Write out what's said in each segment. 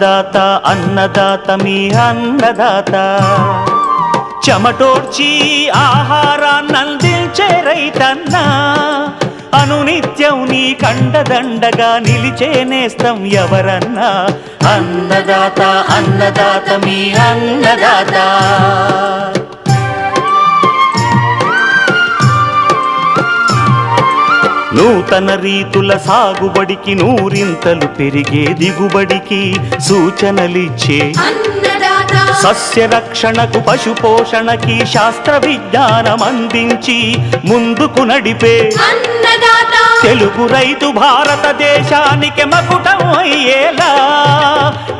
అన్నదాత అన్నదాత మీ అన్నదాత చెమటోడ్చి ఆహారాన్నందించే రైతన్నా అనునిత్యం నీ కండదండగా నిలిచే నేస్తం ఎవరన్నా అన్నదాత అన్నదాత మీ అన్నదాత నూతన రీతుల సాగుబడికి నూరింతలు పెరిగే దిగుబడికి సూచనలిచ్చే సస్య రక్షణకు పశు పోషణకి శాస్త్ర విజ్ఞానం అందించి ముందుకు నడిపే తెలుగు రైతు భారతదేశానికి మకుటం అయ్యేలా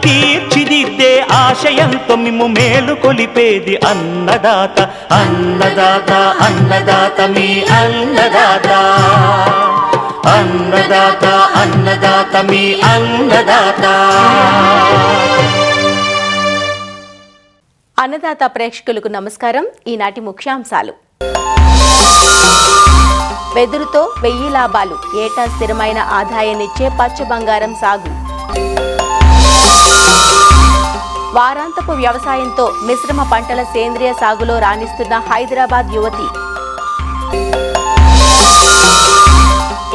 తీర్చిదిద్దే ఆశయంతో మిమ్ము మేలు కొలిపేది అన్నదాత అన్నదాత అన్నదాత మీ అన్నదాత అన్నదాత అన్నదాత మీ అన్నదాత. అన్నదాత ప్రేక్షకులకు నమస్కారం. ఈనాటి ముఖ్యాంశాలు: వెదురుతో 1000 లాభాలు, ఏటా స్థిరమైన ఆదాయాన్నిచ్చే పచ్చ బంగారం సాగు. వారాంతపు వ్యవసాయంతో మిశ్రమ పంటల సేంద్రియ సాగులో రాణిస్తున్న హైదరాబాద్ యువతి.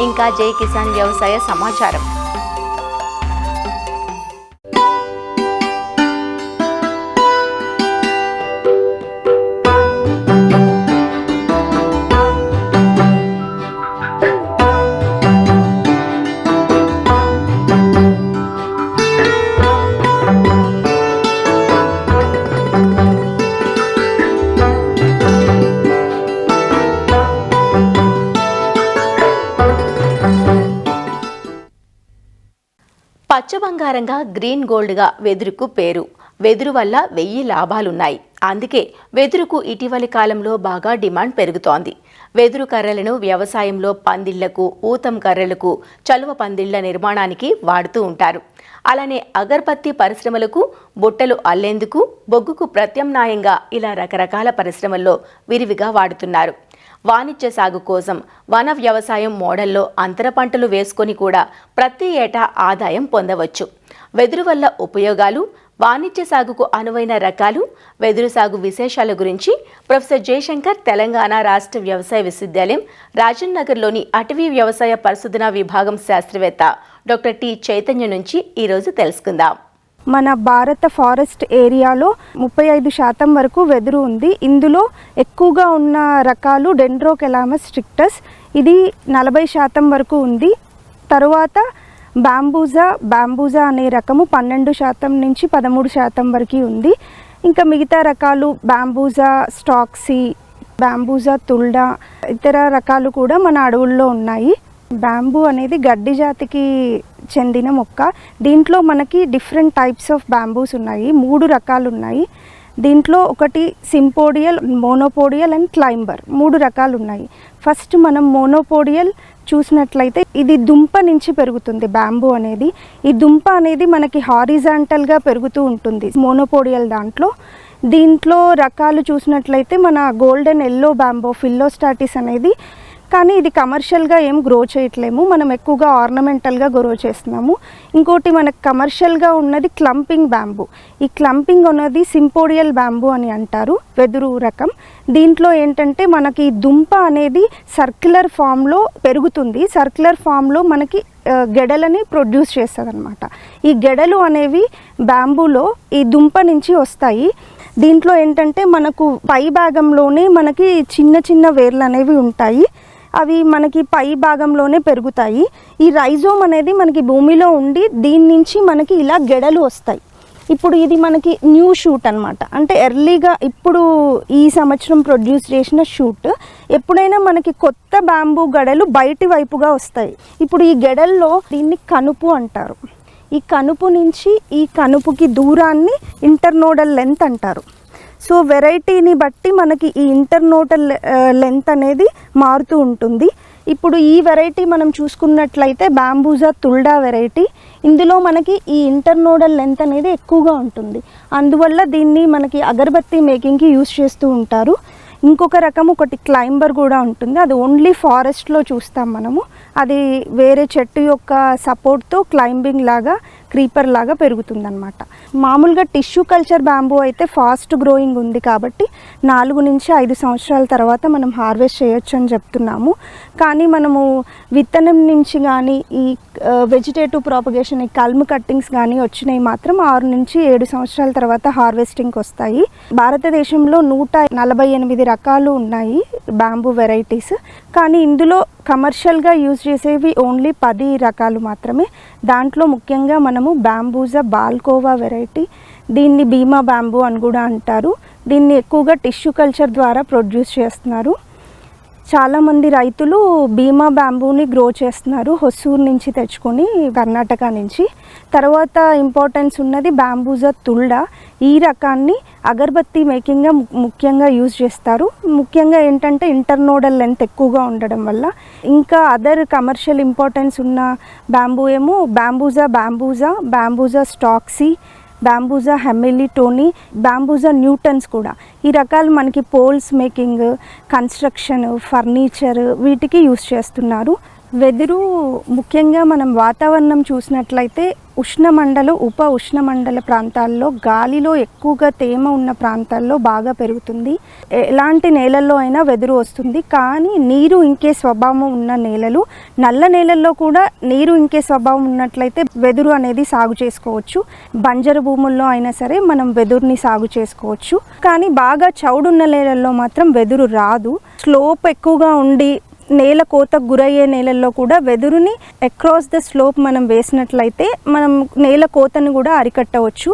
ఇంకా జై కిసాన్ వ్యవసాయ సమాచారం. పచ్చ బంగారంగా గ్రీన్ గోల్డ్గా వెదురుకు పేరు. వెదురు వల్ల 1000 లాభాలున్నాయి. అందుకే వెదురుకు ఇటీవలి కాలంలో బాగా డిమాండ్ పెరుగుతోంది. వెదురు కర్రలను వ్యవసాయంలో పందిళ్లకు, ఊతం కర్రలకు, చలువ పందిళ్ల నిర్మాణానికి వాడుతూ ఉంటారు. అలానే అగర్బత్తి పరిశ్రమలకు, బుట్టలు అల్లేందుకు, బొగ్గుకు ప్రత్యామ్నాయంగా ఇలా రకరకాల పరిశ్రమల్లో విరివిగా వాడుతున్నారు. వాణిజ్య సాగు కోసం వన వ్యవసాయం మోడల్లో అంతర పంటలు వేసుకొని కూడా ప్రతి ఏటా ఆదాయం పొందవచ్చు. వెదురు వల్ల ఉపయోగాలు, వాణిజ్య సాగుకు అనువైన రకాలు, వెదురు సాగు విశేషాల గురించి ప్రొఫెసర్ జయశంకర్ తెలంగాణ రాష్ట్ర వ్యవసాయ విశ్వవిద్యాలయం రాజన్ నగర్లోని అటవీ వ్యవసాయ పరిశోధనా విభాగం శాస్త్రవేత్త డాక్టర్ టి చైతన్య నుంచి ఈరోజు తెలుసుకుందాం. మన భారత ఫారెస్ట్ ఏరియాలో 35% వరకు వెదురు ఉంది. ఇందులో ఎక్కువగా ఉన్న రకాలు డెండ్రోకెలామస్ స్ట్రిక్టస్, ఇది 40% వరకు ఉంది. తరువాత బాంబూజా అనే రకము 12% నుంచి 13% వరకు ఉంది. ఇంకా మిగతా రకాలు బాంబూజా స్టాక్సీ, బాంబూజా తుల్డా, ఇతర రకాలు కూడా మన అడవుల్లో ఉన్నాయి. బ్యాంబూ అనేది గడ్డి జాతికి చెందిన మొక్క. దీంట్లో మనకి డిఫరెంట్ టైప్స్ ఆఫ్ బ్యాంబూస్ ఉన్నాయి. 3 రకాలు ఉన్నాయి. దీంట్లో ఒకటి సింపోడియల్, మోనోపోడియల్ అండ్ క్లైంబర్, 3 రకాలు ఉన్నాయి. ఫస్ట్ మనం మోనోపోడియల్ చూసినట్లయితే ఇది దుంప నుంచి పెరుగుతుంది. బ్యాంబూ అనేది, ఈ దుంప అనేది మనకి హారిజాంటల్గా పెరుగుతూ ఉంటుంది మోనోపోడియల్ దాంట్లో. దీంట్లో రకాలు చూసినట్లయితే మన గోల్డెన్ ఎల్లో బ్యాంబో, ఫిల్లోస్టాటిస్ అనేది, కానీ ఇది కమర్షియల్గా ఏం గ్రో చేయట్లేము, మనం ఎక్కువగా ఆర్నమెంటల్గా గ్రో చేస్తున్నాము. ఇంకోటి మనకు కమర్షియల్గా ఉన్నది క్లంపింగ్ బ్యాంబూ. ఈ క్లంపింగ్ ఉన్నది సింపోడియల్ బ్యాంబూ అని అంటారు, వెదురు రకం. దీంట్లో ఏంటంటే మనకి దుంప అనేది సర్క్యులర్ ఫామ్లో పెరుగుతుంది. సర్క్యులర్ ఫామ్లో మనకి గెడలని ప్రొడ్యూస్ చేస్తుంది అనమాట. ఈ గెడలు అనేవి బ్యాంబూలో ఈ దుంప నుంచి వస్తాయి. దీంట్లో ఏంటంటే మనకు పై భాగంలోనే మనకి చిన్న చిన్న వేర్లు అనేవి ఉంటాయి. అవి మనకి పై భాగంలోనే పెరుగుతాయి. ఈ రైజోమ్ అనేది మనకి భూమిలో ఉండి దీని నుంచి మనకి ఇలా గెడలు వస్తాయి. ఇప్పుడు ఇది మనకి న్యూ షూట్ అనమాట, అంటే ఎర్లీగా ఇప్పుడు ఈ సంవత్సరం ప్రొడ్యూస్ చేసిన షూట్. ఎప్పుడైనా మనకి కొత్త బ్యాంబూ గడలు బయటి వైపుగా వస్తాయి. ఇప్పుడు ఈ గెడల్లో దీన్ని కనుపు అంటారు. ఈ కనుపు నుంచి ఈ కనుపుకి దూరాన్ని ఇంటర్నోడల్ లెంత్ అంటారు. సో వెరైటీని బట్టి మనకి ఈ ఇంటర్నోడల్ లెంత్ అనేది మారుతూ ఉంటుంది. ఇప్పుడు ఈ వెరైటీ మనం చూసుకున్నట్లయితే బాంబూజా తుల్డా వెరైటీ. ఇందులో మనకి ఈ ఇంటర్నోడల్ లెంత్ అనేది ఎక్కువగా ఉంటుంది. అందువల్ల దీన్ని మనకి అగరబత్తి మేకింగ్కి యూజ్ చేస్తూ ఉంటారు. ఇంకొక రకం ఒకటి క్లైంబర్ కూడా ఉంటుంది. అది ఓన్లీ ఫారెస్ట్లో చూస్తాం మనము. అది వేరే చెట్టు యొక్క సపోర్ట్తో క్లైంబింగ్ లాగా క్రీపర్ లాగా పెరుగుతుందన్నమాట. మామూలుగా టిష్యూ కల్చర్ బ్యాంబూ అయితే ఫాస్ట్ గ్రోయింగ్ ఉంది కాబట్టి 4 నుంచి 5 సంవత్సరాల తర్వాత మనం హార్వెస్ట్ చేయొచ్చు అని చెప్తున్నాము. కానీ మనము విత్తనం నుంచి కానీ ఈ వెజిటేటివ్ ప్రాపగేషన్ ఈ కల్మ్ కట్టింగ్స్ కానీ వచ్చినాయి మాత్రం 6 నుంచి 7 సంవత్సరాల తర్వాత హార్వెస్టింగ్కి వస్తాయి. భారతదేశంలో 148 రకాలు ఉన్నాయి బ్యాంబూ వెరైటీస్. కానీ ఇందులో కమర్షియల్గా యూజ్ చేసేవి ఓన్లీ 10 రకాలు మాత్రమే. దాంట్లో ముఖ్యంగా మనము బ్యాంబూజా బాల్కోవా వెరైటీ, దీన్ని బీమా బ్యాంబూ అని కూడా అంటారు. దీన్ని ఎక్కువగా టిష్యూ కల్చర్ ద్వారా ప్రొడ్యూస్ చేస్తున్నారు. చాలామంది రైతులు బీమా బ్యాంబూని గ్రో చేస్తున్నారు హొసూర్ నుంచి తెచ్చుకొని, కర్ణాటక నుంచి. తర్వాత ఇంపార్టెన్స్ ఉన్నది బ్యాంబూజా తుల్డా. ఈ రకాన్ని అగరబత్తి మేకింగ్గా ముఖ్యంగా యూజ్ చేస్తారు. ముఖ్యంగా ఏంటంటే ఇంటర్నోడల్ లెంత్ ఎక్కువగా ఉండడం వల్ల. ఇంకా అదర్ కమర్షియల్ ఇంపార్టెన్స్ ఉన్న బ్యాంబూ ఏమో బ్యాంబూజా స్టాక్సీ, బ్యాంబూజా హెమిలిటోనీ, బ్యాంబూజా న్యూటన్స్ కూడా. ఈ రకాలు మనకి పోల్స్ మేకింగ్, కన్స్ట్రక్షన్, ఫర్నిచర్ వీటికి యూస్ చేస్తున్నారు. వెదురు ముఖ్యంగా మనం వాతావరణం చూసినట్లయితే ఉష్ణమండల ఉప ఉష్ణమండల ప్రాంతాల్లో గాలిలో ఎక్కువగా తేమ ఉన్న ప్రాంతాల్లో బాగా పెరుగుతుంది. ఎలాంటి నేలల్లో అయినా వెదురు వస్తుంది. కానీ నీరు ఇంకే స్వభావం ఉన్న నేలలు, నల్ల నేలల్లో కూడా నీరు ఇంకే స్వభావం ఉన్నట్లయితే వెదురు అనేది సాగు చేసుకోవచ్చు. బంజరు భూముల్లో అయినా సరే మనం వెదురుని సాగు చేసుకోవచ్చు. కానీ బాగా చౌడున్న నేలల్లో మాత్రం వెదురు రాదు. స్లోప్ ఎక్కువగా ఉండి నేల కోతకు గురయ్యే నేలల్లో కూడా వెదురుని అక్రాస్ ద స్లోప్ మనం వేసినట్లయితే మనం నేల కోతను కూడా అరికట్టవచ్చు.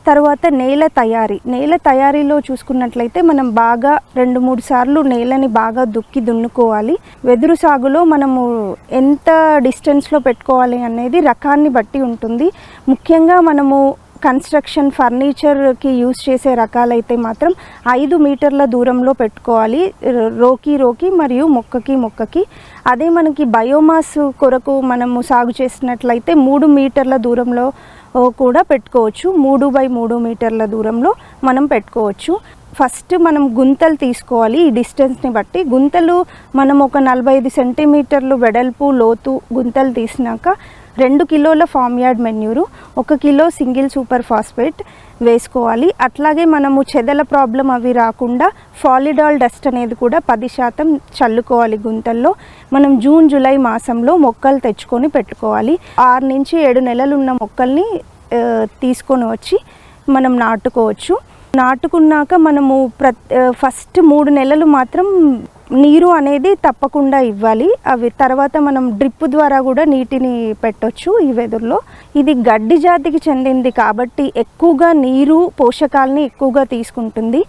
తర్వాత నేల తయారీలో చూసుకున్నట్లయితే మనం బాగా 2-3 సార్లు నేలని బాగా దున్నుకోవాలి. వెదురు సాగులో మనము ఎంత డిస్టెన్స్లో పెట్టుకోవాలి అనేది రకాన్ని బట్టి ఉంటుంది. ముఖ్యంగా మనము కన్స్ట్రక్షన్ ఫర్నిచర్కి యూజ్ చేసే రకాలైతే మాత్రం 5 మీటర్ల దూరంలో పెట్టుకోవాలి, రోకి మరియు మొక్కకి. అదే మనకి బయోమాస్ కొరకు మనము సాగు చేసినట్లయితే 3 మీటర్ల దూరంలో కూడా పెట్టుకోవచ్చు. 3x3 మీటర్ల దూరంలో మనం పెట్టుకోవచ్చు. ఫస్ట్ మనం గుంతలు తీసుకోవాలి. ఈ డిస్టెన్స్ని బట్టి గుంతలు మనం ఒక 45 సెంటీమీటర్లు వెడల్పు లోతు గుంతలు తీసినాక 2 కిలోల form yard manure, 1 kilo single super phosphate వేసుకోవాలి. అట్లాగే మనము చెదల ప్రాబ్లం అవి రాకుండా ఫాలిడాల్ డస్ట్ అనేది కూడా 10% చల్లుకోవాలి గుంతల్లో. మనం జూన్ జూలై మాసంలో మొక్కలు తెచ్చుకొని పెట్టుకోవాలి. 6 నుంచి 7 నెలలు ఉన్న మొక్కల్ని తీసుకొని వచ్చి మనం నాటుకోవచ్చు. నాటుకున్నాక మనము ఫస్ట్ 3 నెలలు మాత్రం నీరు అనేది తప్పకుండా ఇవ్వాలి. అవి తర్వాత మనం డ్రిప్ ద్వారా కూడా నీటిని పెట్టొచ్చు ఈ వెదురులో. ఇది గడ్డి జాతికి చెందింది కాబట్టి ఎక్కువగా నీరు పోషకాలని ఎక్కువగా తీసుకుంటుంది.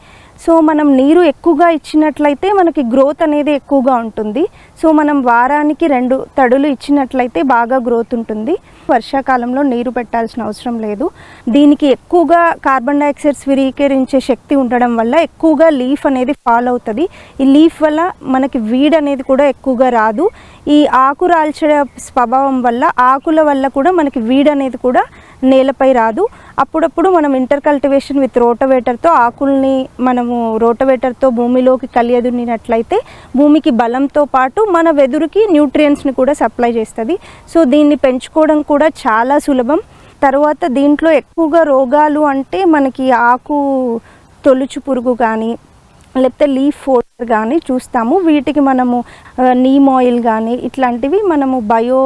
సో మనం నీరు ఎక్కువగా ఇచ్చినట్లయితే మనకి గ్రోత్ అనేది ఎక్కువగా ఉంటుంది. సో మనం వారానికి 2 తడులు ఇచ్చినట్లయితే బాగా గ్రోత్ ఉంటుంది. వర్షాకాలంలో నీరు పెట్టాల్సిన అవసరం లేదు. దీనికి ఎక్కువగా కార్బన్ డైఆక్సైడ్ స్వీకరించే శక్తి ఉండడం వల్ల ఎక్కువగా లీఫ్ అనేది ఫాల్ అవుతుంది. ఈ లీఫ్ వల్ల మనకి వీడ్ అనేది కూడా ఎక్కువగా రాదు. ఈ ఆకు రాల్చే స్వభావం వల్ల ఆకుల వల్ల కూడా మనకి వీడ్ అనేది కూడా నేలపై రాదు. అప్పుడప్పుడు మనం ఇంటర్ కల్టివేషన్ విత్ రోటవేటర్తో ఆకుల్ని మనము రోటవేటర్తో భూమిలోకి కలియదున్నినట్లయితే భూమికి బలంతో పాటు మన వెదురుకి న్యూట్రియంట్స్ని కూడా సప్లై చేస్తుంది. సో దీన్ని పెంచుకోవడం కూడా చాలా సులభం. తర్వాత దీంట్లో ఎక్కువగా రోగాలు అంటే మనకి ఆకు తొలుచు పురుగు కానీ లేకపోతే లీఫ్ ఫోల్డర్ కానీ చూస్తాము. వీటికి మనము నీమ్ ఆయిల్ కానీ ఇట్లాంటివి మనము బయో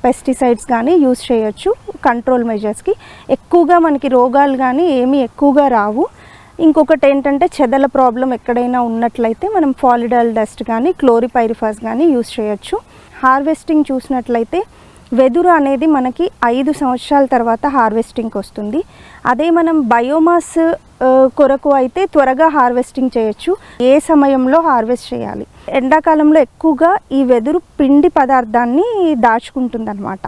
పెస్టిసైడ్స్ కానీ యూజ్ చేయొచ్చు కంట్రోల్ మెజర్స్కి. ఎక్కువగా మనకి రోగాలు కానీ ఏమీ ఎక్కువగా రావు. ఇంకొకటి ఏంటంటే చెదల ప్రాబ్లం ఎక్కడైనా ఉన్నట్లయితే మనం ఫాలిడాల్ డస్ట్ కానీ క్లోరిపైరిఫాస్ కానీ యూజ్ చేయొచ్చు. హార్వెస్టింగ్ చూసినట్లయితే వెదురు అనేది మనకి 5 సంవత్సరాల తర్వాత హార్వెస్టింగ్కి వస్తుంది. అదే మనం బయోమాస్ కొరకు అయితే త్వరగా హార్వెస్టింగ్ చేయొచ్చు. ఏ సమయంలో హార్వెస్ట్ చేయాలి? ఎండాకాలంలో ఎక్కువగా ఈ వెదురు పిండి పదార్థాన్ని దాచుకుంటుందన్నమాట.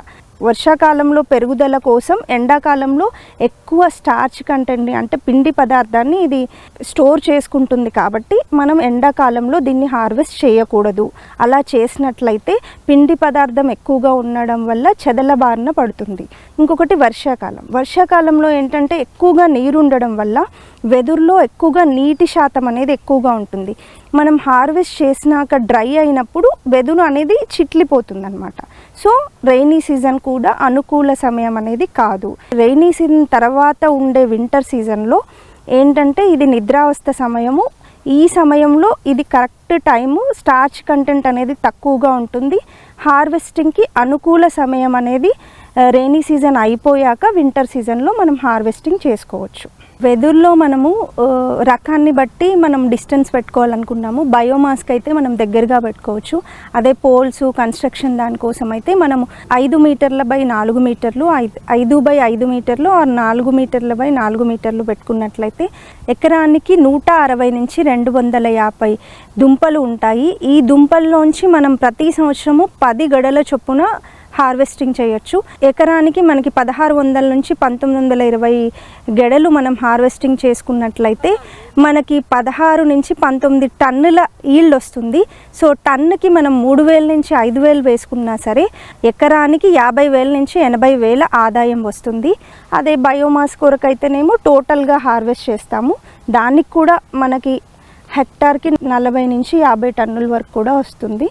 వర్షాకాలంలో పెరుగుదల కోసం ఎండాకాలంలో ఎక్కువ స్టార్చ్ కంటెంట్ని అంటే పిండి పదార్థాన్ని ఇది స్టోర్ చేసుకుంటుంది. కాబట్టి మనం ఎండాకాలంలో దీన్ని హార్వెస్ట్ చేయకూడదు. అలా చేసినట్లయితే పిండి పదార్థం ఎక్కువగా ఉండడం వల్ల చెదల బారిన పడుతుంది. ఇంకొకటి వర్షాకాలంలో ఏంటంటే ఎక్కువగా నీరు ఉండడం వల్ల వెదురులో ఎక్కువగా నీటి శాతం అనేది ఎక్కువగా ఉంటుంది. మనం హార్వెస్ట్ చేసినాక డ్రై అయినప్పుడు వెదురు అనేది చిట్లిపోతుంది అన్నమాట. సో రైనీ సీజన్ కూడా అనుకూల సమయం అనేది కాదు. రైనీ సీజన్ తర్వాత ఉండే వింటర్ సీజన్లో ఏంటంటే ఇది నిద్రావస్థ సమయము. ఈ సమయంలో ఇది కరెక్ట్ టైము, స్టార్చ్ కంటెంట్ అనేది తక్కువగా ఉంటుంది. హార్వెస్టింగ్కి అనుకూల సమయం అనేది రైనీ సీజన్ అయిపోయాక వింటర్ సీజన్లో మనం హార్వెస్టింగ్ చేసుకోవచ్చు. వెదురులో మనము రకాన్ని బట్టి మనం డిస్టెన్స్ పెట్టుకోవాలనుకున్నాము. బయోమాస్కి అయితే మనం దగ్గరగా పెట్టుకోవచ్చు. అదే పోల్స్ కన్స్ట్రక్షన్ దానికోసం అయితే మనము 5 మీటర్ల బై 4 మీటర్లు, 5 బై 5 మీటర్లు, 4 మీటర్ల బై 4 మీటర్లు పెట్టుకున్నట్లయితే ఎకరానికి 160 నుంచి 250 దుంపలు ఉంటాయి. ఈ దుంపల్లోంచి మనం ప్రతి సంవత్సరము 10 గడల చొప్పున హార్వెస్టింగ్ చేయొచ్చు. ఎకరానికి మనకి 1600 నుంచి 1920 గెడలు మనం హార్వెస్టింగ్ చేసుకున్నట్లయితే మనకి 16 నుంచి 19 టన్నుల ఈల్డ్ వస్తుంది. సో టన్నుకి మనం 3000 నుంచి 5000 వేసుకున్నా సరే ఎకరానికి 50,000 నుంచి 80,000 ఆదాయం వస్తుంది. అదే బయోమాస్ కొరకైతేనేమో టోటల్గా హార్వెస్ట్ చేస్తాము. దానికి కూడా మనకి హెక్టార్కి 40 నుంచి 50 టన్నుల వరకు కూడా వస్తుంది.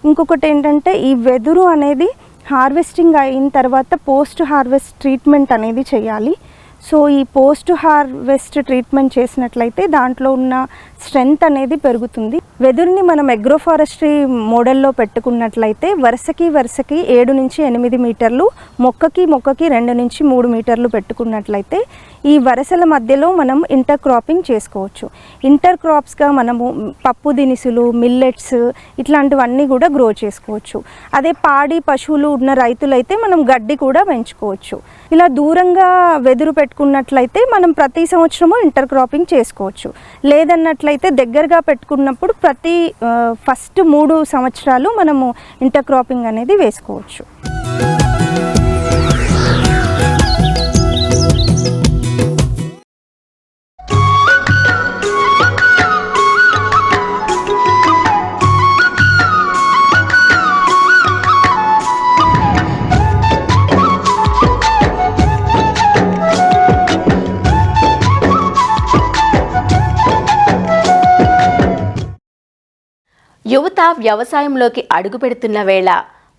ఇంకొకటి ఏంటంటే ఈ వెదురు అనేది హార్వెస్టింగ్ అయిన తర్వాత పోస్ట్ హార్వెస్ట్ ట్రీట్మెంట్ అనేది చేయాలి. సో ఈ పోస్ట్ హార్వెస్ట్ ట్రీట్మెంట్ చేసినట్లయితే దాంట్లో ఉన్న స్ట్రెంగ్త్ అనేది పెరుగుతుంది. వెదురుని మనం అగ్రోఫారెస్ట్రీ మోడల్లో పెట్టుకున్నట్లయితే వరుసకి 7 నుంచి 8 మీటర్లు, మొక్కకి 2 నుంచి 3 మీటర్లు పెట్టుకున్నట్లయితే ఈ వరుసల మధ్యలో మనం ఇంటర్ క్రాపింగ్ చేసుకోవచ్చు. ఇంటర్ క్రాప్స్గా మనము పప్పు దినుసులు, మిల్లెట్స్ ఇట్లాంటివన్నీ కూడా గ్రో చేసుకోవచ్చు. అదే పాడి పశువులు ఉన్న రైతులైతే మనం గడ్డి కూడా పెంచుకోవచ్చు. ఇలా దూరంగా వెదురు పెట్టుకున్నట్లయితే మనం ప్రతి సంవత్సరము ఇంటర్ క్రాపింగ్ చేసుకోవచ్చు. లేదన్నట్లయితే దగ్గరగా పెట్టుకున్నప్పుడు ప్రతి ఫస్ట్ 3 సంవత్సరాలు మనము ఇంటర్ క్రాపింగ్ అనేది వేసుకోవచ్చు. యువత వ్యవసాయంలోకి అడుగుపెడుతున్న వేళ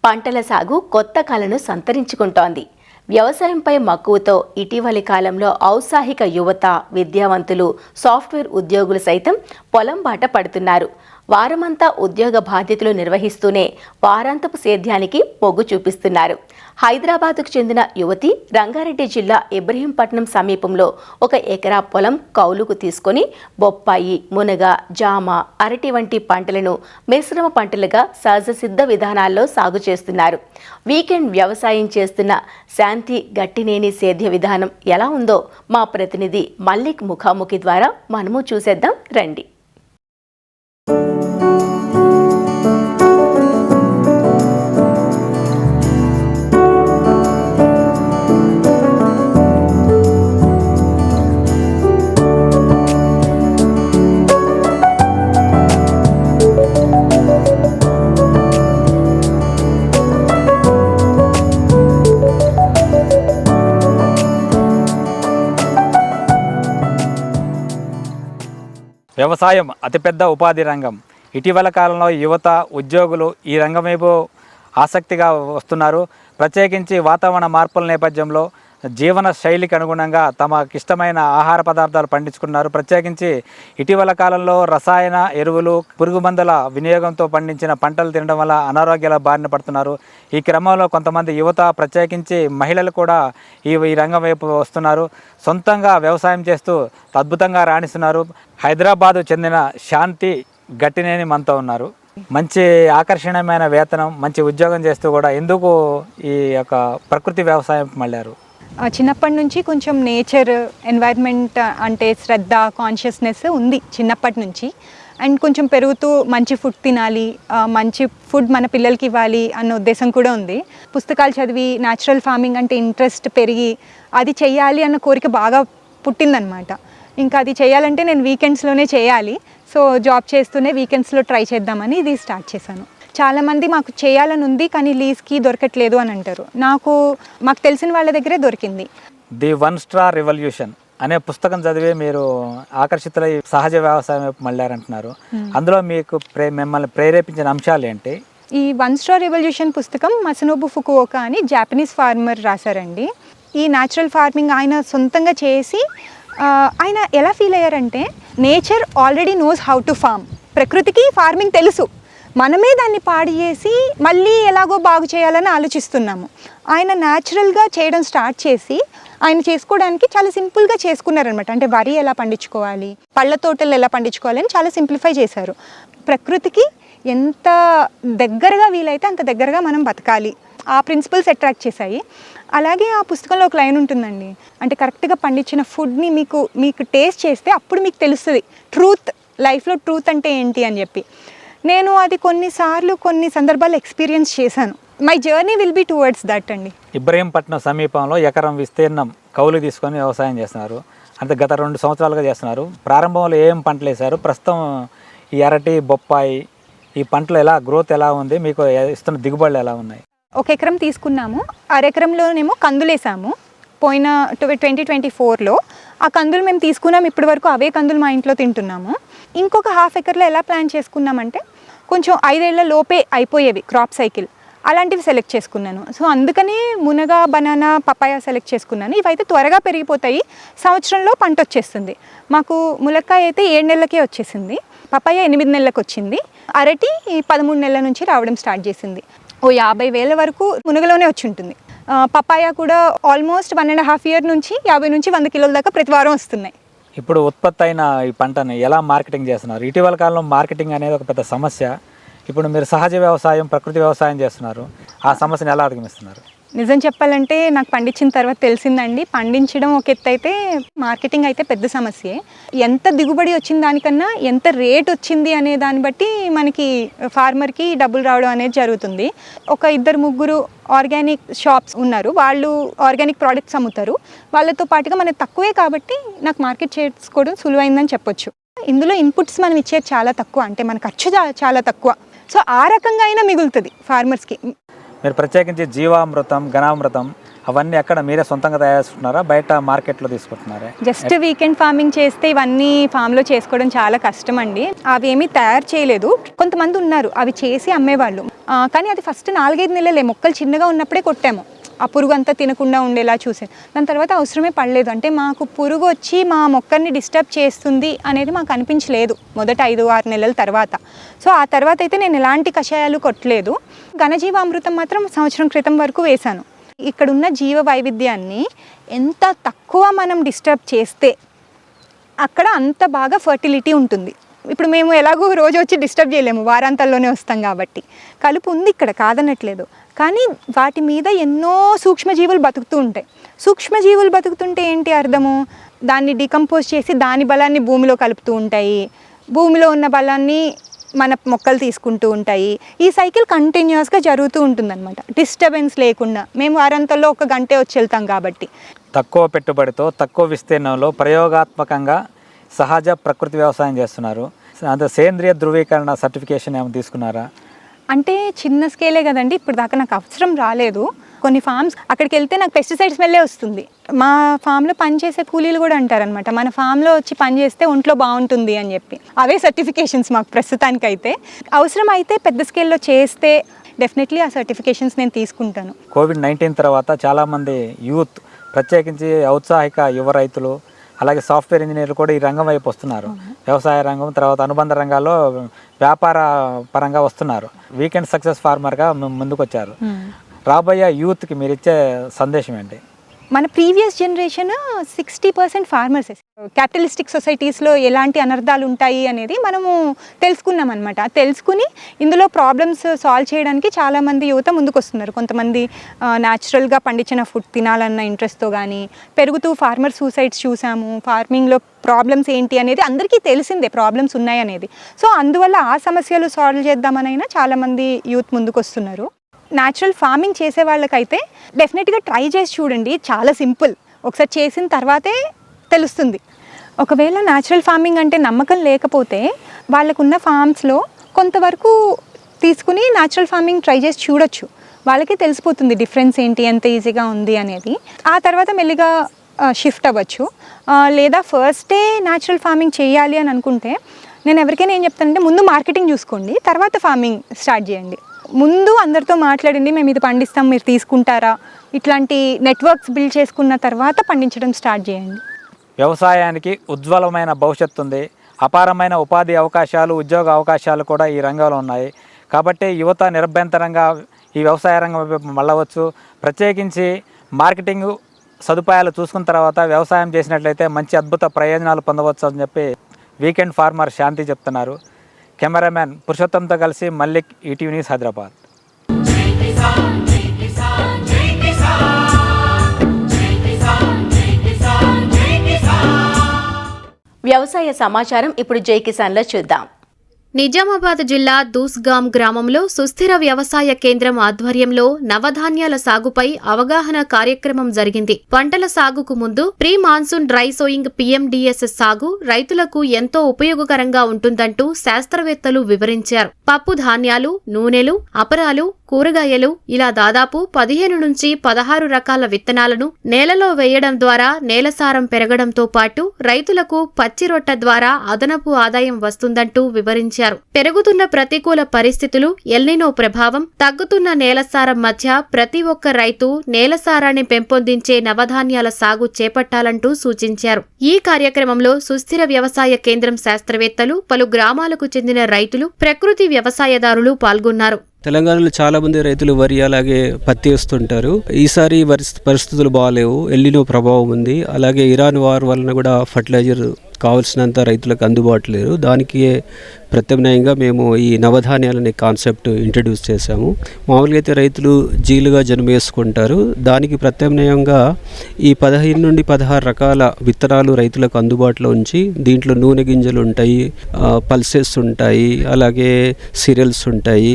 పంటల సాగు కొత్త కళను సంతరించుకుంటోంది. వ్యవసాయంపై మక్కువతో ఇటీవలి కాలంలో ఔత్సాహిక యువత, విద్యావంతులు, సాఫ్ట్వేర్ ఉద్యోగులు సైతం పొలం బాట పడుతున్నారు. వారమంతా ఉద్యోగ బాధ్యతలు నిర్వహిస్తూనే వారాంతపు సేద్యానికి మొగ్గు చూపిస్తున్నారు. హైదరాబాద్కు చెందిన యువతి రంగారెడ్డి జిల్లా ఇబ్రహీంపట్నం సమీపంలో 1 ఎకరా పొలం కౌలుకు తీసుకొని బొప్పాయి, మునగ, జామ, అరటి వంటి పంటలను మిశ్రమ పంటలుగా సహజ సిద్ధ విధానాల్లో సాగు చేస్తున్నారు. వీకెండ్ వ్యవసాయం చేస్తున్న శాంతి గట్టినేని సేద్య విధానం ఎలా ఉందో మా ప్రతినిధి మల్లిక్ ముఖాముఖి ద్వారా మనము చూసేద్దాం రండి. వ్యవసాయం అతిపెద్ద ఉపాధి రంగం. ఇటీవల కాలంలో యువత, ఉద్యోగులు ఈ రంగం వైపు ఆసక్తిగా వస్తున్నారు. ప్రత్యేకించి వాతావరణ మార్పుల నేపథ్యంలో జీవన శైలికి అనుగుణంగా తమకిష్టమైన ఆహార పదార్థాలు పండించుకున్నారు. ప్రత్యేకించి ఇటీవల కాలంలో రసాయన ఎరువులు, పురుగు మందుల వినియోగంతో పండించిన పంటలు తినడం వల్ల అనారోగ్యాల బారిన పడుతున్నారు. ఈ క్రమంలో కొంతమంది యువత, ప్రత్యేకించి మహిళలు కూడా ఈ రంగం వైపు వస్తున్నారు. సొంతంగా వ్యవసాయం చేస్తూ అద్భుతంగా రాణిస్తున్నారు. హైదరాబాదు చెందిన శాంతి గట్టినేని మనతో ఉన్నారు. మంచి ఆకర్షణీయమైన వేతనం, మంచి ఉద్యోగం చేస్తూ కూడా ఎందుకు ఈ యొక్క ప్రకృతి వ్యవసాయం మళ్ళారు? చిన్నప్పటి నుంచి కొంచెం నేచర్, ఎన్వైర్న్మెంట్ అంటే శ్రద్ధ, కాన్షియస్నెస్ ఉంది చిన్నప్పటి నుంచి. అండ్ కొంచెం పెరుగుతూ మంచి ఫుడ్ తినాలి, మంచి ఫుడ్ మన పిల్లలకి ఇవ్వాలి అన్న ఉద్దేశం కూడా ఉంది. పుస్తకాలు చదివి న్యాచురల్ ఫార్మింగ్ అంటే ఇంట్రెస్ట్ పెరిగి అది చెయ్యాలి అన్న కోరిక బాగా పుట్టిందనమాట. ఇంకా అది చేయాలంటే నేను వీకెండ్స్లోనే చేయాలి. సో జాబ్ చేస్తూనే వీకెండ్స్లో ట్రై చేద్దామని ఇది స్టార్ట్ చేశాను. చాలామంది మాకు చేయాలని ఉంది కానీ లీజ్కి దొరకట్లేదు అని అంటారు. మాకు తెలిసిన వాళ్ళ దగ్గరే దొరికింది. ది 1 స్టార్ రెవల్యూషన్ అనే పుస్తకం చదివి మీరు ఆకర్షితులై సహజ వ్యవసాయం వైపు మళ్ళారంటున్నారు. అందులో మీకు మిమ్మల్ని ప్రేరేపించిన అంశాలు ఏంటి? ఈ 1 Straw Revolution పుస్తకం మసనోబు ఫుకుఓకా అని జాపనీస్ ఫార్మర్ రాశారండి. ఈ న్యాచురల్ ఫార్మింగ్ ఆయన సొంతంగా చేసి ఆయన ఎలా ఫీల్ అయ్యారంటే, nature already knows how to farm. ప్రకృతికి ఫార్మింగ్ తెలుసు, మనమే దాన్ని పాడు చేసి మళ్ళీ ఎలాగో బాగు చేయాలని ఆలోచిస్తున్నాము. ఆయన న్యాచురల్గా చేయడం స్టార్ట్ చేసి ఆయన చేసుకోవడానికి చాలా సింపుల్గా చేసుకున్నారనమాట. అంటే వరి ఎలా పండించుకోవాలి, పళ్ళ తోటలు ఎలా పండించుకోవాలి అని చాలా సింప్లిఫై చేశారు. ప్రకృతికి ఎంత దగ్గరగా వీలైతే అంత దగ్గరగా మనం బతకాలి, ఆ ప్రిన్సిపల్స్ అట్రాక్ట్ చేశాయి. అలాగే ఆ పుస్తకంలో ఒక లైన్ ఉంటుందండి, అంటే కరెక్ట్గా పండించిన ఫుడ్ని మీకు టేస్ట్ చేస్తే అప్పుడు మీకు తెలుస్తుంది ట్రూత్, లైఫ్లో ట్రూత్ అంటే ఏంటి అని చెప్పి. నేను అది కొన్ని సందర్భాల్లో ఎక్స్పీరియన్స్ చేశాను. My journey will be towards that అండి. ఇబ్రహీంపట్నం సమీపంలో ఎకరం విస్తీర్ణం కౌలు తీసుకొని వ్యవసాయం చేస్తున్నారు. అంటే గత 2 సంవత్సరాలుగా చేస్తున్నారు. ప్రారంభంలో ఏం పంటలు వేశారు, ప్రస్తుతం ఈ అరటి, బొప్పాయి ఈ పంటలు ఎలా గ్రోత్ ఎలా ఉంది, మీకు ఇస్తున్న దిగుబడులు ఎలా ఉన్నాయి? 1 ఎకరం తీసుకున్నాము, అరెకరంలోనేమో కందులు వేసాము. పోయిన 2024లో ఆ కందులు మేము తీసుకున్నాం. ఇప్పటి వరకు అవే కందులు మా ఇంట్లో తింటున్నాము. ఇంకొక 1/2 ఎకర్లో ఎలా ప్లాన్ చేసుకున్నామంటే, కొంచెం 5 ఏళ్ల లోపే అయిపోయేవి క్రాప్ సైకిల్, అలాంటివి సెలెక్ట్ చేసుకున్నాను. సో అందుకని మునగ, బనానా, పపాయ సెలెక్ట్ చేసుకున్నాను. ఇవైతే త్వరగా పెరిగిపోతాయి, సంవత్సరంలో పంట వచ్చేస్తుంది. మాకు ములక్కాయ అయితే 7 నెలలకే వచ్చేసింది, పపాయ 8 నెలలకు వచ్చింది, అరటి 13 నెలల నుంచి రావడం స్టార్ట్ చేసింది. 50,000 వరకు మునగలోనే వచ్చి ఉంటుంది. పపాయ కూడా ఆల్మోస్ట్ 1.5 ఇయర్ నుంచి 50 నుంచి 100 కిలోల దాకా ప్రతి వారం వస్తున్నాయి. ఇప్పుడు ఉత్పత్తి అయిన ఈ పంటని ఎలా మార్కెటింగ్ చేస్తున్నారు? ఇటీవల కాలంలో మార్కెటింగ్ అనేది ఒక పెద్ద సమస్య. ఇప్పుడు మీరు సహజ వ్యవసాయం, ప్రకృతి వ్యవసాయం చేస్తున్నారు, ఆ సమస్యను ఎలా అధిగమిస్తున్నారు? నిజం చెప్పాలంటే నాకు పండించిన తర్వాత తెలిసిందండి, పండించడం ఒక ఎత్తు అయితే మార్కెటింగ్ అయితే పెద్ద సమస్యే. ఎంత దిగుబడి వచ్చిన దానికన్నా ఎంత రేట్ వచ్చింది అనే దాన్ని బట్టి మనకి ఫార్మర్కి డబ్బులు రావడం అనేది జరుగుతుంది. ఒక 2-3 ఆర్గానిక్ షాప్స్ ఉన్నారు, వాళ్ళు ఆర్గానిక్ ప్రోడక్ట్స్ అమ్ముతారు. వాళ్ళతో పాటుగా మనకు తక్కువే కాబట్టి నాకు మార్కెట్ చేసుకోవడం సులువైందని చెప్పొచ్చు. ఇందులో ఇన్పుట్స్ మనం ఇచ్చేది చాలా తక్కువ, అంటే మన ఖర్చు చాలా తక్కువ. సో ఆ రకంగా అయినా మిగులుతుంది ఫార్మర్స్కి. మీరు ప్రత్యేకించి జీవామృతం, ఘనామృతం అవన్నీ ఎక్కడ మీరే సొంతంగా తయారు చేసుకుంటున్నారా, బయట మార్కెట్లో తీసుకుంటున్నారా? జస్ట్ వీకెండ్ ఫార్మింగ్ చేస్తే ఇవన్నీ ఫామ్లో చేసుకోవడం చాలా కష్టం అండి. అవి ఏమీ తయారు చేయలేదు, కొంతమంది ఉన్నారు అవి చేసి అమ్మేవాళ్ళు. కానీ అది ఫస్ట్ 4-5 నెలలే, మొక్కలు చిన్నగా ఉన్నప్పుడే కొట్టాము, ఆ పురుగు అంతా తినకుండా ఉండేలా చూసాను. దాని తర్వాత అవసరమే పడలేదు, అంటే మాకు పురుగు వచ్చి మా మొక్కల్ని డిస్టర్బ్ చేస్తుంది అనేది మాకు అనిపించలేదు మొదట 5-6 నెలల తర్వాత. సో ఆ తర్వాత అయితే నేను ఎలాంటి కషాయాలు కొట్టలేదు. ఘనజీవామృతం మాత్రం సంవత్సరం క్రితం వరకు వేశాను. ఇక్కడున్న జీవ వైవిధ్యాన్ని ఎంత తక్కువ మనం డిస్టర్బ్ చేస్తే అక్కడ అంత బాగా ఫర్టిలిటీ ఉంటుంది. ఇప్పుడు మేము ఎలాగో రోజు వచ్చి డిస్టర్బ్ చేయలేము, వారాంతాల్లోనే వస్తాం కాబట్టి. కలుపు ఉంది ఇక్కడ, కాదనట్లేదు, కానీ వాటి మీద ఎన్నో సూక్ష్మజీవులు బతుకుతూ ఉంటాయి. సూక్ష్మజీవులు బతుకుతుంటే ఏంటి అర్థము, దాన్ని డికంపోజ్ చేసి దాని బలాన్ని భూమిలో కలుపుతూ ఉంటాయి, భూమిలో ఉన్న బలాన్ని మన మొక్కలు తీసుకుంటూ ఉంటాయి. ఈ సైకిల్ కంటిన్యూస్గా జరుగుతూ ఉంటుందన్నమాట, డిస్టర్బెన్స్ లేకుండా. మేము వారాంతంలో 1 గంటే వచ్చి వెళ్తాం కాబట్టి. తక్కువ పెట్టుబడితో తక్కువ విస్తీర్ణంలో ప్రయోగాత్మకంగా సహజ ప్రకృతి వ్యవసాయం చేస్తున్నారు. అంటే సేంద్రియ ధృవీకరణ సర్టిఫికేషన్ ఏమైనా తీసుకున్నారా? అంటే చిన్న స్కేలే కదండి, ఇప్పుడు దాకా నాకు అవసరం రాలేదు. కొన్ని ఫామ్స్ అక్కడికి వెళ్తే నాకు పెస్టిసైడ్ స్మెల్లే వస్తుంది. మా ఫామ్లో పనిచేసే కూలీలు కూడా అంటారనమాట, మన ఫామ్లో వచ్చి పని చేస్తే ఒంట్లో బాగుంటుంది అని చెప్పి. అవే సర్టిఫికేషన్స్ మాకు ప్రస్తుతానికైతే. అవసరం అయితే పెద్ద స్కేల్లో చేస్తే డెఫినెట్లీ ఆ సర్టిఫికేషన్స్ నేను తీసుకుంటాను. కోవిడ్-19 తర్వాత చాలామంది యూత్, ప్రత్యేకించి ఔత్సాహిక యువ రైతులు, అలాగే సాఫ్ట్వేర్ ఇంజనీర్లు కూడా ఈ రంగం వైపు వస్తున్నారు. వ్యవసాయ రంగం తర్వాత అనుబంధ రంగాల్లో వ్యాపార పరంగా వస్తున్నారు. వీకెండ్ సక్సెస్ ఫార్మర్గా ముందుకు వచ్చారు. రాబోయే యూత్కి మీరు ఇచ్చే సందేశం ఏంటి? మన ప్రీవియస్ జనరేషన్ 60% ఫార్మర్స్. క్యాపిటలిస్టిక్ సొసైటీస్లో ఎలాంటి అనర్థాలు ఉంటాయి అనేది మనము తెలుసుకున్నాం అనమాట. తెలుసుకుని ఇందులో ప్రాబ్లమ్స్ సాల్వ్ చేయడానికి చాలామంది యువత ముందుకు వస్తున్నారు. కొంతమంది న్యాచురల్గా పండించిన ఫుడ్ తినాలన్న ఇంట్రెస్ట్తో కానీ, పెరుగుతూ ఫార్మర్ సూసైడ్స్ చూసాము. ఫార్మింగ్లో ప్రాబ్లమ్స్ ఏంటి అనేది అందరికీ తెలిసిందే, ప్రాబ్లమ్స్ ఉన్నాయనేది. సో అందువల్ల ఆ సమస్యలు సాల్వ్ చేద్దామనైనా చాలామంది యూత్ ముందుకు వస్తున్నారు. న్యాచురల్ ఫార్మింగ్ చేసే వాళ్ళకైతే డెఫినెట్గా ట్రై చేసి చూడండి, చాలా సింపుల్. ఒకసారి చేసిన తర్వాతే తెలుస్తుంది. ఒకవేళ న్యాచురల్ ఫార్మింగ్ అంటే నమ్మకం లేకపోతే వాళ్ళకున్న ఫామ్స్లో కొంతవరకు తీసుకుని న్యాచురల్ ఫార్మింగ్ ట్రై చేసి చూడొచ్చు. వాళ్ళకి తెలిసిపోతుంది డిఫరెన్స్ ఏంటి, ఎంత ఈజీగా ఉంది అనేది. ఆ తర్వాత మెల్లిగా షిఫ్ట్ అవ్వచ్చు. లేదా ఫస్టే న్యాచురల్ ఫార్మింగ్ చేయాలి అని అనుకుంటే నేను ఎవరికైనా ఏం చెప్తానంటే, ముందు మార్కెటింగ్ చూసుకోండి, తర్వాత ఫార్మింగ్ స్టార్ట్ చేయండి. ముందు అందరితో మాట్లాడండి, మేము ఇది పండిస్తాం, మీరు తీసుకుంటారా, ఇట్లాంటి నెట్వర్క్స్ బిల్డ్ చేసుకున్న తర్వాత పండించడం స్టార్ట్ చేయండి. వ్యవసాయానికి ఉజ్వలమైన భవిష్యత్తు ఉంది. అపారమైన ఉపాధి అవకాశాలు, ఉద్యోగ అవకాశాలు కూడా ఈ రంగంలో ఉన్నాయి. కాబట్టి యువత నిరభ్యంతరంగా ఈ వ్యవసాయ రంగం వైపు మళ్ళవచ్చు. ప్రత్యేకించి మార్కెటింగ్ సదుపాయాలు చూసుకున్న తర్వాత వ్యవసాయం చేసినట్లయితే మంచి అద్భుత ప్రయోజనాలు పొందవచ్చు అని చెప్పి వీకెండ్ ఫార్మర్ శాంతి చెప్తున్నారు. కెమెరామ్యాన్ పురుషోత్తంతో కలిసి మల్లిక్, ఈటీవీ న్యూస్, హైదరాబాద్. వ్యవసాయ సమాచారం ఇప్పుడు జై కిసాన్లో చూద్దాం. నిజామాబాద్ జిల్లా దూస్గాం గ్రామంలో సుస్థిర వ్యవసాయ కేంద్రం ఆధ్వర్యంలో నవధాన్యాల సాగుపై అవగాహన కార్యక్రమం జరిగింది. పంటల సాగుకు ముందు pre monsoon dry sowing PMDS సాగు రైతులకు ఎంతో ఉపయోగకరంగా ఉంటుందంటూ శాస్త్రవేత్తలు వివరించారు. పప్పు ధాన్యాలు, నూనెలు, అపరాలు, కూరగాయలు ఇలా దాదాపు 15 నుంచి 16 రకాల విత్తనాలను నేలలో వేయడం ద్వారా నేలసారం పెరగడంతో పాటు రైతులకు పచ్చి రొట్ట ద్వారా అదనపు ఆదాయం వస్తుందంటూ వివరించారు. పెరుగుతున్న ప్రతికూల పరిస్థితులు, ఎల్నినో ప్రభావం, తగ్గుతున్న నేలసారం మధ్య ప్రతి ఒక్క రైతు నేలసారాన్ని పెంపొందించే నవధాన్యాల సాగు చేపట్టాలంటూ సూచించారు. ఈ కార్యక్రమంలో సుస్థిర వ్యవసాయ కేంద్రం శాస్త్రవేత్తలు, పలు గ్రామాలకు చెందిన రైతులు, ప్రకృతి వ్యవసాయదారులు పాల్గొన్నారు. తెలంగాణలో చాలా మంది రైతులు వరి అలాగే పత్తి వేస్తుంటారు. ఈసారి పరిస్థితులు బాగాలేవు, ఎల్నినో ప్రభావం ఉంది. అలాగే ఇరాన్ వార్ వలన కూడా ఫర్టిలైజర్ కావాల్సినంత రైతులకు అందుబాటు లేరు. దానికి ప్రత్యామ్నాయంగా మేము ఈ నవధాన్యాలనే కాన్సెప్ట్ ఇంట్రడ్యూస్ చేశాము. మామూలుగా అయితే రైతులు జీలుగా జన్మ వేసుకుంటారు. దానికి ప్రత్యామ్నాయంగా ఈ 15 నుండి 16 రకాల విత్తనాలు రైతులకు అందుబాటులో ఉంచి దీంట్లో నూనె గింజలు ఉంటాయి, పల్సెస్ ఉంటాయి, అలాగే సీరియల్స్ ఉంటాయి,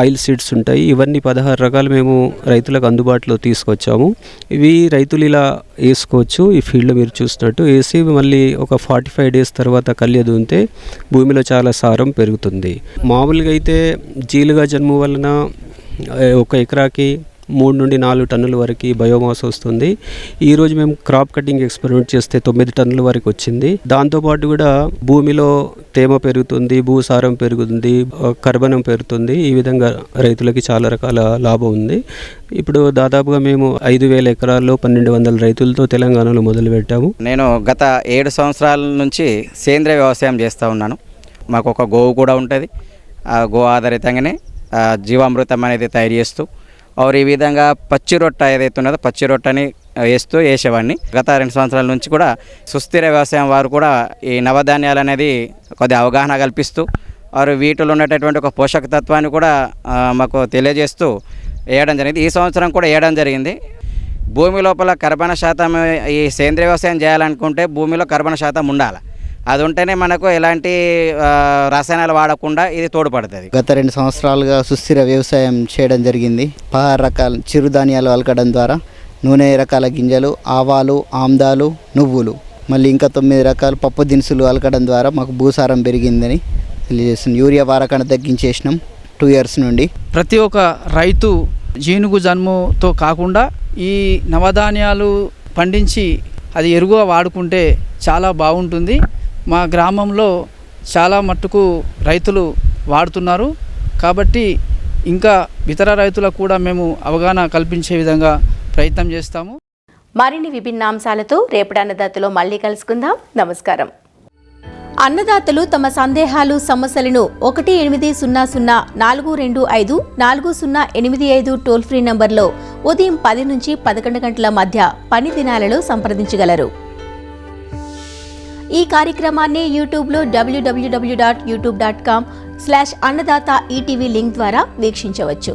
ఆయిల్ సీడ్స్ ఉంటాయి. ఇవన్నీ 16 రకాలు మేము రైతులకు అందుబాటులో తీసుకొచ్చాము. ఇవి రైతులు ఇలా వేసుకోవచ్చు. ఈ ఫీల్డ్లో మీరు చూసినట్టు వేసి మళ్ళీ ఒక 45 డేస్ తర్వాత కళ్య దూంతే భూమిలో చాలా సారం పెరుగుతుంది. మామూలుగా అయితే జీలుగా జన్ము వలన ఒక ఎకరాకి 3 నుండి 4 టన్నుల వరకు బయోమాస్ వస్తుంది. ఈరోజు మేము క్రాప్ కటింగ్ ఎక్స్పెరిమెంట్ చేస్తే 9 టన్నుల వరకు వచ్చింది. దాంతోపాటు కూడా భూమిలో తేమ పెరుగుతుంది, భూసారం పెరుగుతుంది, కర్బనం పెరుగుతుంది. ఈ విధంగా రైతులకి చాలా రకాల లాభం ఉంది. ఇప్పుడు దాదాపుగా మేము 5,000 ఎకరాల్లో 1,200 రైతులతో తెలంగాణలో మొదలుపెట్టాము. నేను గత 7 సంవత్సరాల నుంచి సేంద్రియ వ్యవసాయం చేస్తూ ఉన్నాను. మాకు ఒక గోవు కూడా ఉంటుంది. ఆ గో ఆధారితంగానే జీవామృతం అనేది తయారు చేస్తూ ఈ విధంగా పచ్చి రొట్ట ఏదైతే ఉన్నదో పచ్చి రొట్టని వేసేవాడిని. గత 2 సంవత్సరాల నుంచి కూడా సుస్థిర వ్యవసాయం వారు కూడా ఈ నవధాన్యాలు అనేది కొద్దిగా అవగాహన కల్పిస్తూ వీటిలో ఉన్నటువంటి ఒక పోషక తత్వాన్ని కూడా మాకు తెలియజేస్తూ వేయడం జరిగింది. ఈ సంవత్సరం కూడా వేయడం జరిగింది. భూమి లోపల కర్బన శాతం ఈ సేంద్రియ వ్యవసాయం చేయాలనుకుంటే భూమిలో కర్బన శాతం ఉండాలి. అది ఉంటేనే మనకు ఎలాంటి రసాయనాలు వాడకుండా ఇది తోడ్పడుతుంది. గత 2 సంవత్సరాలుగా సుస్థిర వ్యవసాయం చేయడం జరిగింది. 16 రకాల చిరుధాన్యాలు అలకడం ద్వారా నూనె రకాల గింజలు, ఆవాలు, ఆమ్దాలు, నువ్వులు, మళ్ళీ ఇంకా 9 రకాల పప్పు దినుసులు అలకడం ద్వారా మాకు భూసారం పెరిగిందని తెలియజేస్తుంది. యూరియా వాడకాన్ని తగ్గించేసినాం 2 years నుండి. ప్రతి ఒక్క రైతు జీనుగు జన్ముతో కాకుండా ఈ నవధాన్యాలు పండించి అది ఎరువుగా వాడుకుంటే చాలా బాగుంటుంది. మా గ్రామంలో చాలా మట్టుకు రైతులు వాడుతున్నారు. కాబట్టి ఇంకా ఇతర రైతులకు కూడా మేము అవగాహన కల్పించే విధంగా ప్రయత్నం చేస్తాము. మరిన్ని విభిన్న అంశాలతో రేపటి అన్నదాతలో మళ్ళీ కలుసుకుందాం. నమస్కారం. అన్నదాతలు తమ సందేహాలు, సమస్యలను 1-800-425-4085 టోల్ ఫ్రీ నంబర్లో ఉదయం 10 నుంచి 11 గంటల మధ్య పని దినాలలో సంప్రదించగలరు. ఈ కార్యక్రమాన్ని యూట్యూబ్లో www.youtube.com/annadaata ETV లింక్ ద్వారా వీక్షించవచ్చు.